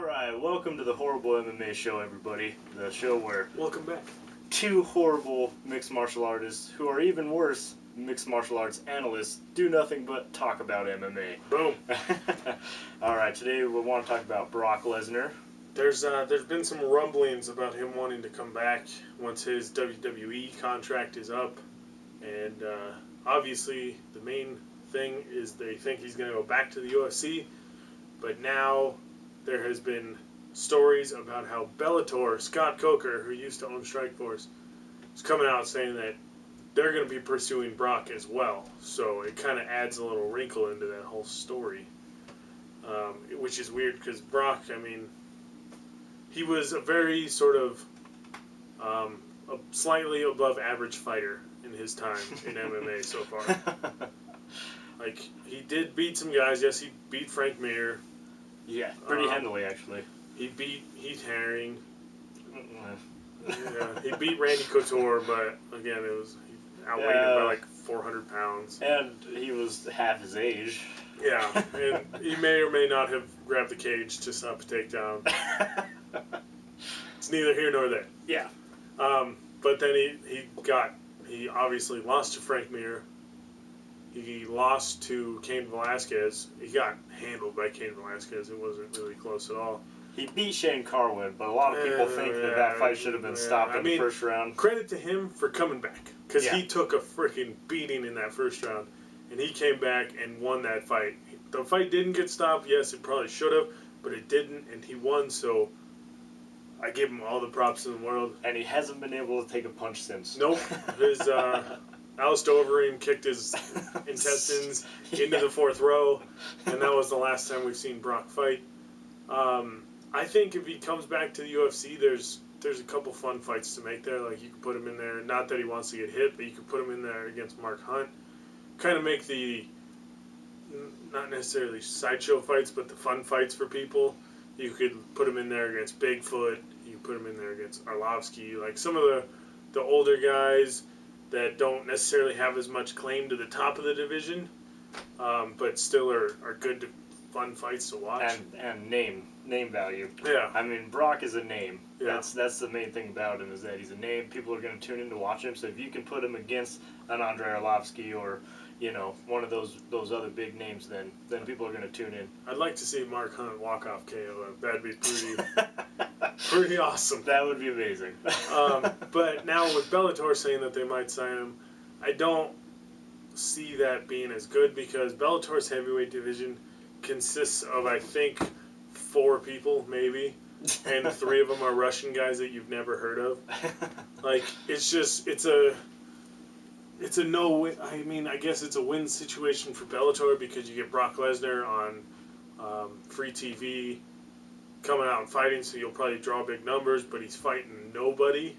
Alright, welcome to the Horrible MMA show, everybody. The show where Welcome back. two horrible mixed martial artists, who are even worse mixed martial arts analysts, do nothing but talk about MMA. Boom. Alright, today we want to talk about Brock Lesnar. There's been some rumblings about him wanting to come back once his WWE contract is up, and obviously the main thing is they think he's going to go back to the UFC. But now there has been stories about how Bellator, Scott Coker, who used to own Strikeforce, is coming out saying that they're going to be pursuing Brock as well. So it kind of adds a little wrinkle into that whole story, which is weird because Brock, I mean, he was a very sort of a slightly above average fighter in his time in MMA so far. Like, he did beat some guys. Yes, he beat Frank Mir. Yeah, pretty handily, actually. He beat Heath Herring. Yeah, he beat Randy Couture, but again, he outweighed him by like 400 pounds. And he was half his age. Yeah, and he may or may not have grabbed the cage to stop a takedown. It's neither here nor there. Yeah. But then he obviously lost to Frank Mir. He lost to Cain Velasquez. He got handled by Cain Velasquez. It wasn't really close at all. He beat Shane Carwin, but a lot of people think that fight should have been stopped in the first round. Credit to him for coming back, because he took a freaking beating in that first round, and he came back and won that fight. The fight didn't get stopped. Yes, it probably should have, but it didn't, and he won, so I give him all the props in the world. And he hasn't been able to take a punch since. Nope. His Alistair Overeem kicked his intestines into the fourth row, and that was the last time we've seen Brock fight. I think if he comes back to the UFC, there's a couple fun fights to make there. Like, you could put him in there, not that he wants to get hit, but you could put him in there against Mark Hunt. Kind of make the, not necessarily sideshow fights, but the fun fights for people. You could put him in there against Bigfoot. You could put him in there against Arlovsky. Like, some of the older guys that don't necessarily have as much claim to the top of the division, but still are good, fun fights to watch. And name value. Yeah. I mean, Brock is a name. Yeah. That's the main thing about him, is that he's a name. People are going to tune in to watch him. So if you can put him against an Andrei Arlovsky or, you know, one of those other big names, then people are going to tune in. I'd like to see Mark Hunt walk off KO. That'd be pretty awesome. That would be amazing. But now with Bellator saying that they might sign him, I don't see that being as good, because Bellator's heavyweight division consists of, I think, 4 people, maybe, and 3 of them are Russian guys that you've never heard of. Like, it's a no-win. I mean, I guess it's a win situation for Bellator, because you get Brock Lesnar on free TV coming out and fighting, so you'll probably draw big numbers, but he's fighting nobody.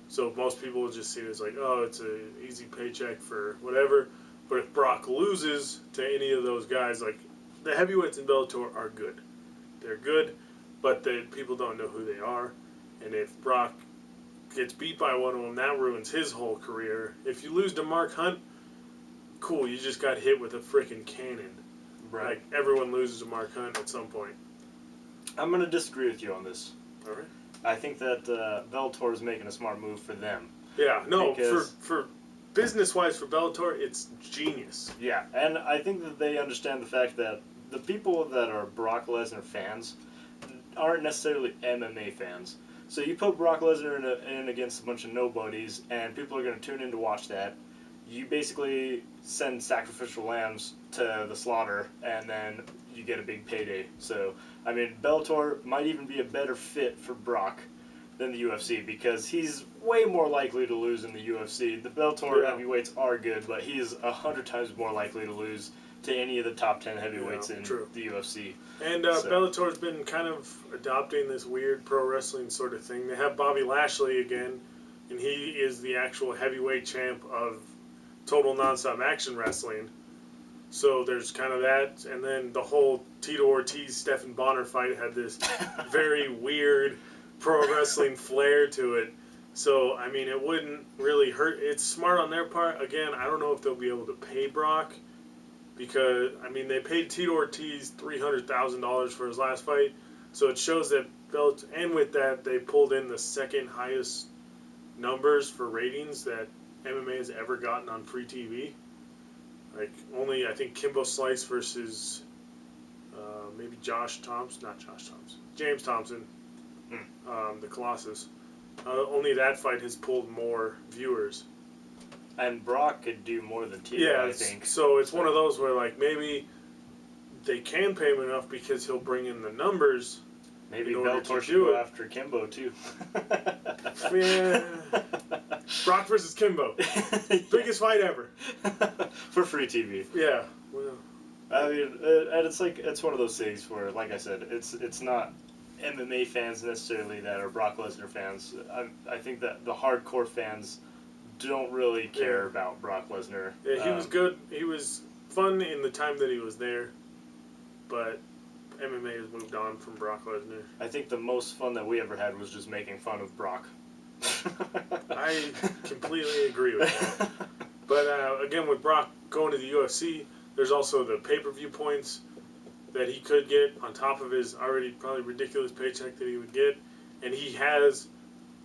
So most people will just see it as like, oh, it's an easy paycheck for whatever. But if Brock loses to any of those guys, like, the heavyweights in Bellator are good. They're good, but people don't know who they are. And if Brock gets beat by one of them, that ruins his whole career. If you lose to Mark Hunt, cool, you just got hit with a freaking cannon. Right. Like, everyone loses to Mark Hunt at some point. I'm going to disagree with you on this. All right. I think that Bellator is making a smart move for them. Yeah, no, for business-wise for Bellator, it's genius. Yeah, and I think that they understand the fact that the people that are Brock Lesnar fans aren't necessarily MMA fans. So you put Brock Lesnar in against a bunch of nobodies, and people are going to tune in to watch that. You basically send sacrificial lambs to the slaughter, and then you get a big payday. So, I mean, Bellator might even be a better fit for Brock than the UFC, because he's way more likely to lose in the UFC. The Bellator heavyweights are good, but he's 100 times more likely to lose to any of the top 10 heavyweights in the UFC. And Bellator's been kind of adopting this weird pro wrestling sort of thing. They have Bobby Lashley again, and he is the actual heavyweight champ of Total Nonstop Action Wrestling. So there's kind of that, and then the whole Tito Ortiz-Stephan Bonner fight had this very weird pro wrestling flair to it. So, I mean, it wouldn't really hurt. It's smart on their part. Again, I don't know if they'll be able to pay Brock, because, I mean, they paid Tito Ortiz $300,000 for his last fight. So it shows that and with that, they pulled in the second highest numbers for ratings that MMA has ever gotten on free TV. Like, only, I think, Kimbo Slice versus maybe James Thompson, the Colossus. Only that fight has pulled more viewers. And Brock could do more than Tito, I think. So it's one of those where, like, maybe they can pay him enough because he'll bring in the numbers. Maybe Bellator should go after Kimbo, too. Yeah. Brock versus Kimbo. Biggest fight ever. For free TV. Yeah. Well, I mean, and it's one of those things where, like I said, it's not MMA fans necessarily that are Brock Lesnar fans. I think that the hardcore fans don't really care about Brock Lesnar. Yeah, he was good. He was fun in the time that he was there, but MMA has moved on from Brock Lesnar. I think the most fun that we ever had was just making fun of Brock. I completely agree with that. But again, with Brock going to the UFC, there's also the pay-per-view points that he could get on top of his already probably ridiculous paycheck that he would get. And he has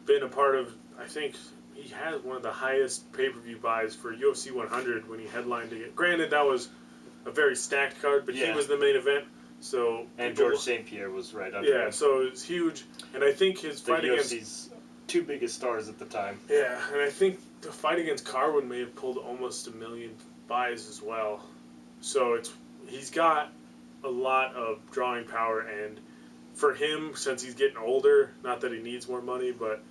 been a part of, I think, he has one of the highest pay-per-view buys for UFC 100 when he headlined it. Granted, that was a very stacked card, but he was the main event. So and George St. Pierre was right under him. Yeah, so it was huge. And I think his fight UFC's against... two biggest stars at the time. Yeah, and I think the fight against Carwin may have pulled almost 1 million buys as well. So he's got a lot of drawing power, and for him, since he's getting older, not that he needs more money, but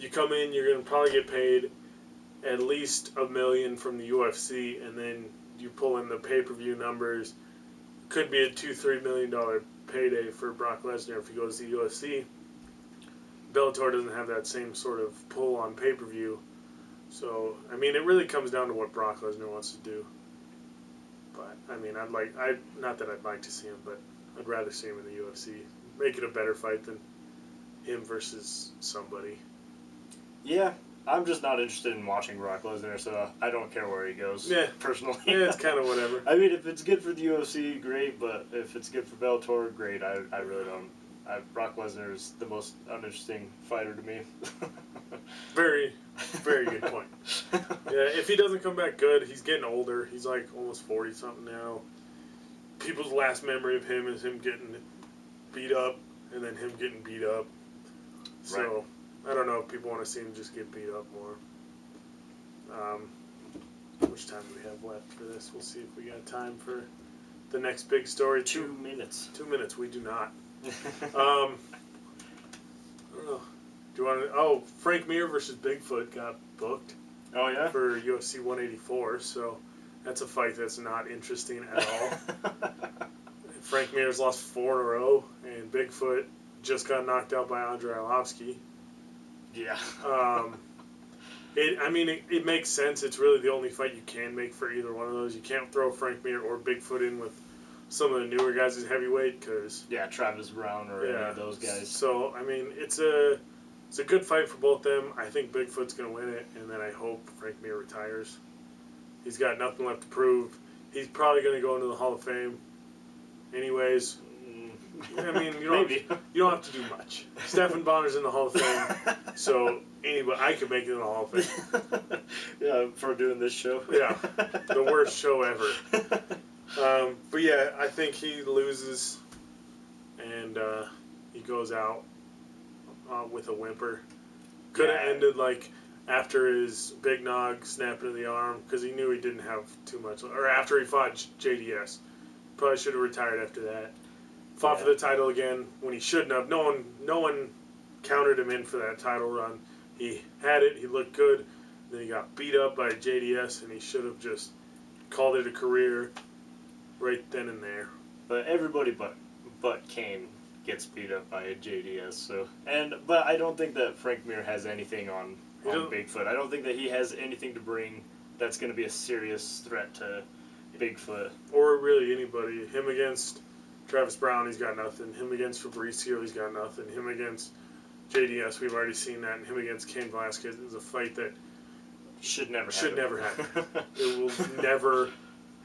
you come in, you're going to probably get paid at least $1 million from the UFC, and then you pull in the pay-per-view numbers. Could be a $2-3 million payday for Brock Lesnar if he goes to the UFC. Bellator doesn't have that same sort of pull on pay-per-view. So, I mean, it really comes down to what Brock Lesnar wants to do. But, I mean, not that I'd like to see him, but I'd rather see him in the UFC. Make it a better fight than him versus somebody. Yeah, I'm just not interested in watching Brock Lesnar, so I don't care where he goes, personally. Yeah, it's kind of whatever. I mean, if it's good for the UFC, great, but if it's good for Bellator, great. I really don't. Brock Lesnar is the most uninteresting fighter to me. Very, very good point. Yeah, if he doesn't come back good, he's getting older. He's like almost 40-something now. People's last memory of him is him getting beat up and then him getting beat up. So, I don't know if people want to see him just get beat up more. How much time do we have left for this? We'll see if we got time for the next big story. 2 minutes. 2 minutes. We do not. I don't know. Do you want to? Oh, Frank Mir versus Bigfoot got booked. Oh yeah. For UFC 184. So that's a fight that's not interesting at all. Frank Mir's lost 4 in a row, and Bigfoot just got knocked out by Andrei Arlovsky. Yeah. It makes sense. It's really the only fight you can make for either one of those. You can't throw Frank Mir or Bigfoot in with some of the newer guys as heavyweight because Travis Brown or any of those guys. So I mean, it's a good fight for both them. I think Bigfoot's gonna win it, and then I hope Frank Mir retires. He's got nothing left to prove. He's probably gonna go into the Hall of Fame, anyways. I mean, you don't have to do much. Stephan Bonner's in the Hall of Fame, so anybody I could make it in the Hall of Fame. Yeah, for doing this show. Yeah, the worst show ever. But yeah, I think he loses, and he goes out with a whimper. Could have ended like after his big nog snapping of the arm because he knew he didn't have too much. Or after he fought JDS, probably should have retired after that. Fought for the title again when he shouldn't have. No one countered him in for that title run. He had it. He looked good. Then he got beat up by JDS, and he should have just called it a career right then and there. But everybody but Kane gets beat up by JDS. So but I don't think that Frank Mir has anything on Bigfoot. I don't think that he has anything to bring that's going to be a serious threat to Bigfoot. Or really anybody. Him against Travis Brown, he's got nothing. Him against Fabricio, he's got nothing. Him against JDS, we've already seen that. And him against Cain Velasquez is a fight that should never happen. It will never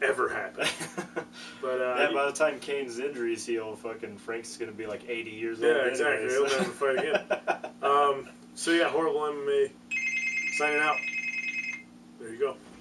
ever happen. But yeah, by the time Kane's injuries heal, fucking Frank's gonna be like 80 years old. yeah, exactly. Anyways. He'll never fight again. So yeah, horrible MMA. Signing out. There you go.